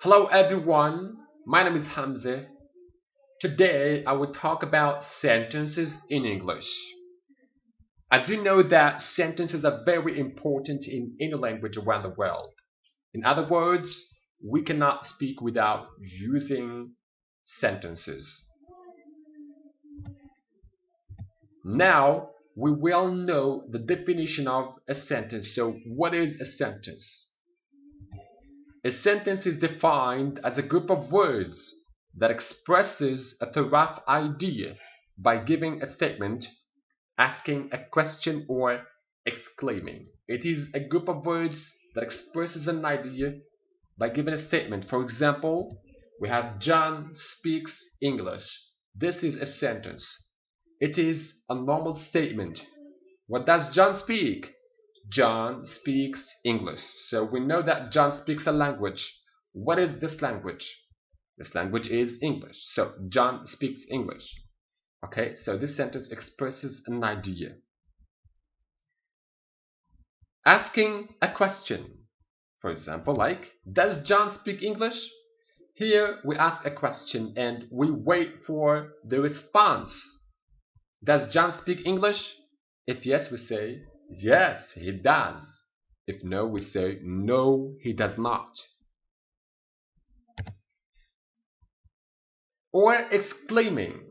Hello everyone, my name is Hamza. Today I will talk about sentences in English. As you know that sentences are very important in any language around the world. In other words, we cannot speak without using sentences. Now we will know the definition of a sentence. So what is a sentence? A sentence is defined as a group of words that expresses a rough idea by giving a statement, asking a question, or exclaiming. It is a group of words that expresses an idea by giving a statement. For example, we have John speaks English. This is a sentence. It is a normal statement. What does John speak? John speaks English. So we know that John speaks a language. What is this language? This language is English. So John speaks English. Okay, so this sentence expresses an idea. Asking a question. For example, like, does John speak English? Here we ask a question and we wait for the response. Does John speak English? If yes, we say, yes, he does. If no, we say, no, he does not. Or exclaiming.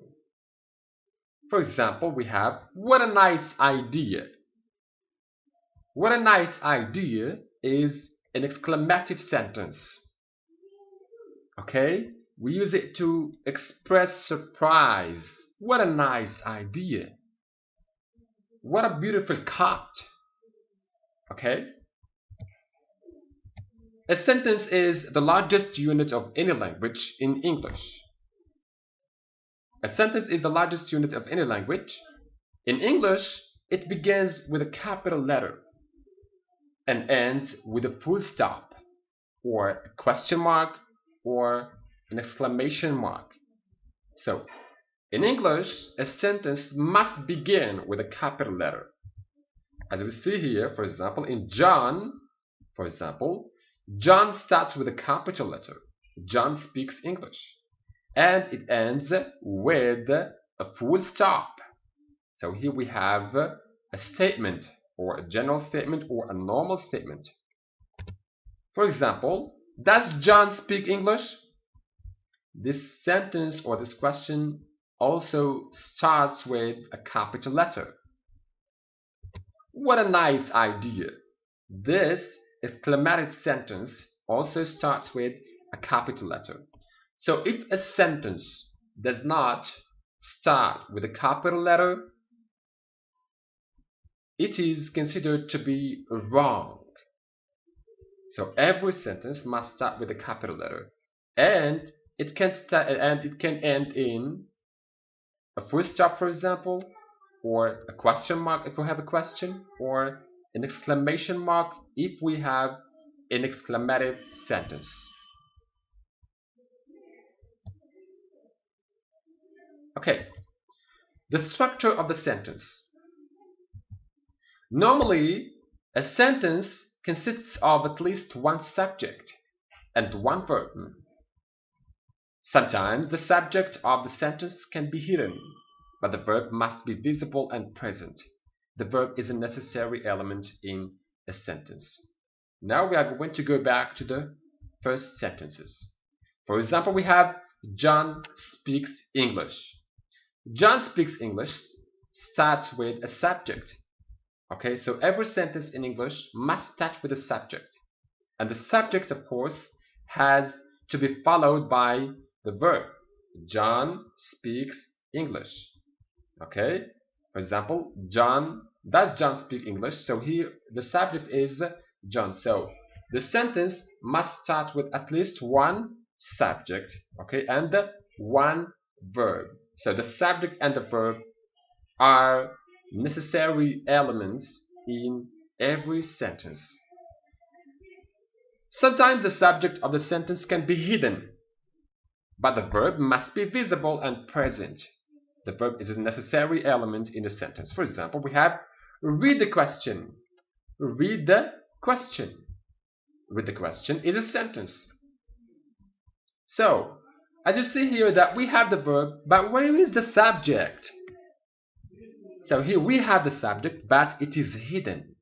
For example, we have, what a nice idea. What a nice idea is an exclamative sentence. Okay? We use it to express surprise. What a nice idea. What a beautiful cut. Okay? A sentence is the largest unit of any language in English. A sentence is the largest unit of any language. In English, it begins with a capital letter and ends with a full stop, or a question mark, or an exclamation mark. So, in English, a sentence must begin with a capital letter. As we see here, for example, in John, John starts with a capital letter. John speaks English. And it ends with a full stop. So here we have a statement, or a general statement, or a normal statement. For example, does John speak English? This sentence or this question also starts with a capital letter. What a nice idea. This exclamative sentence also starts with a capital letter. So if a sentence does not start with a capital letter, it is considered to be wrong. So every sentence must start with a capital letter, and it can end in a full stop, for example, or a question mark if we have a question, or an exclamation mark if we have an exclamative sentence. Okay, the structure of the sentence. Normally, a sentence consists of at least one subject and one verb. Sometimes the subject of the sentence can be hidden, but the verb must be visible and present. The verb is a necessary element in a sentence. Now we are going to go back to the first sentences. For example, we have John speaks English. John speaks English starts with a subject. Okay, so every sentence in English must start with a subject. And the subject, of course, has to be followed by the verb. John speaks English. Okay, for example, does John speak English? So here the subject is John. So the sentence must start with at least one subject, okay, and one verb. So the subject and the verb are necessary elements in every sentence. Sometimes the subject of the sentence can be hidden, but the verb must be visible and present. The verb is a necessary element in the sentence. For example, we have read the question. Read the question. Read the question is a sentence. So, as you see here that we have the verb, but where is the subject? So here we have the subject, but it is hidden.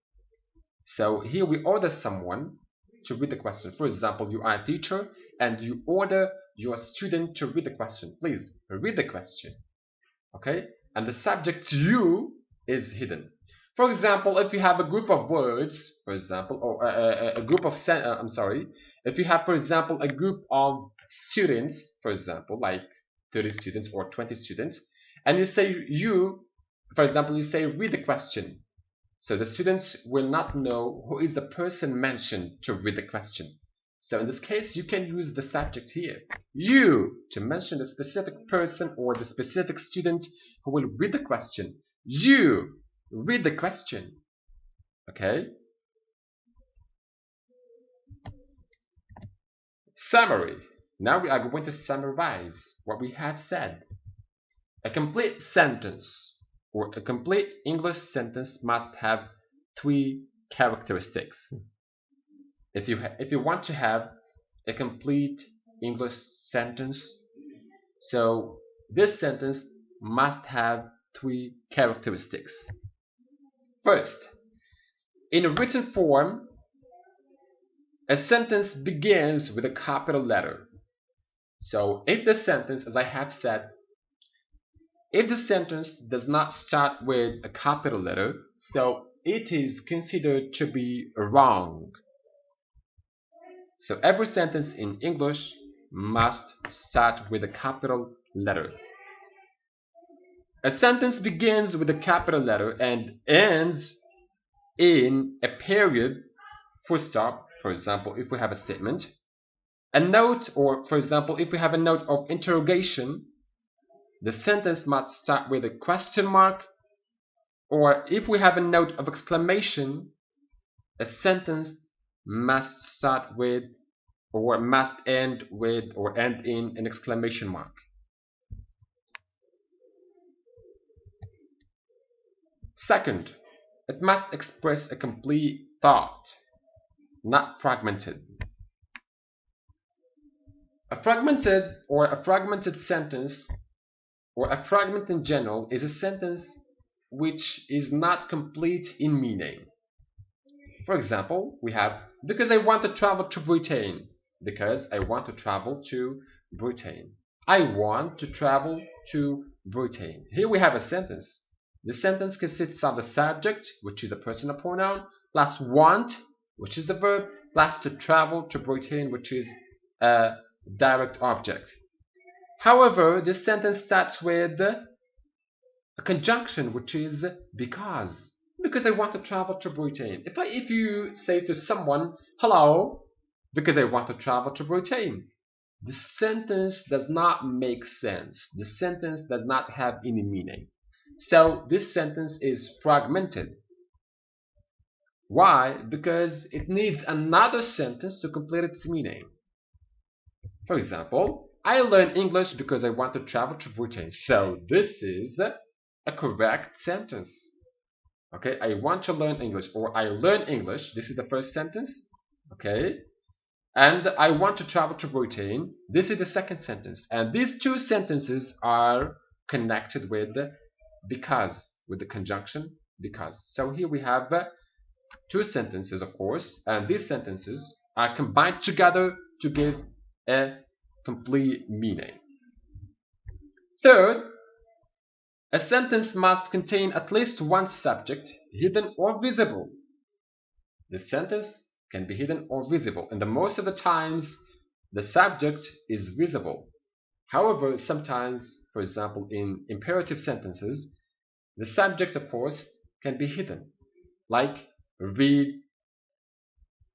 So here we order someone to read the question. For example, you are a teacher and you order your student to read the question. Please read the question. Okay? And the subject you is hidden. For example, if you have a group of words, for example, or a group of if you have, for example, a group of students, for example, like 30 students or 20 students, and you say for example, you say read the question. So the students will not know who is the person mentioned to read the question. So in this case, you can use the subject here, you, to mention the specific person or the specific student who will read the question. You read the question. Okay? Summary. Now we are going to summarize what we have said. A complete sentence or a complete English sentence must have 3 characteristics. If you want to have a complete English sentence, so this sentence must have 3 characteristics. First, in a written form, a sentence begins with a capital letter. So if the sentence, as I have said, if the sentence does not start with a capital letter, so it is considered to be wrong. So every sentence in English must start with a capital letter. A sentence begins with a capital letter and ends in a period, full stop. For example, if we have a statement, a note, or for example, if we have a note of interrogation, the sentence must start with a question mark, or if we have a note of exclamation, a sentence must start with or must end with or end in an exclamation mark. Second, it must express a complete thought, not fragmented. A fragmented sentence, or a fragment in general, is a sentence which is not complete in meaning. For example, we have, because I want to travel to Britain. Because I want to travel to Britain. I want to travel to Britain. Here we have a sentence. The sentence consists of the subject, which is a personal pronoun, plus want, which is the verb, plus to travel to Britain, which is a direct object. However, this sentence starts with a conjunction, which is because. Because I want to travel to Britain. If you say to someone, hello, because I want to travel to Britain, the sentence does not make sense. The sentence does not have any meaning. So this sentence is fragmented. Why? Because it needs another sentence to complete its meaning. For example, I learn English because I want to travel to Britain. So this is a correct sentence. Okay, I want to learn English, or I learn English. This is the first sentence. Okay, and I want to travel to Britain. This is the second sentence. And these two sentences are connected with because, with the conjunction because. So here we have two sentences, of course, and these sentences are combined together to give a complete meaning. Third, a sentence must contain at least one subject, hidden or visible. The sentence can be hidden or visible, and the most of the times the subject is visible. However, sometimes, for example, in imperative sentences, the subject, of course, can be hidden, like read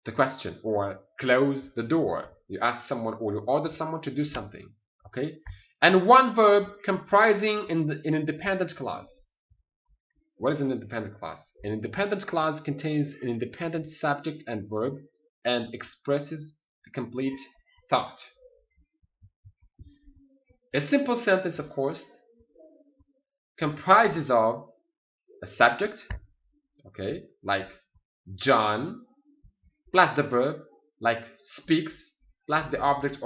the question or close the door. You ask someone or you order someone to do something. Okay? And one verb comprising an independent clause. What is an independent clause? An independent clause contains an independent subject and verb and expresses a complete thought. A simple sentence, of course, comprises of a subject, okay, like John, plus the verb, like speaks, plus the object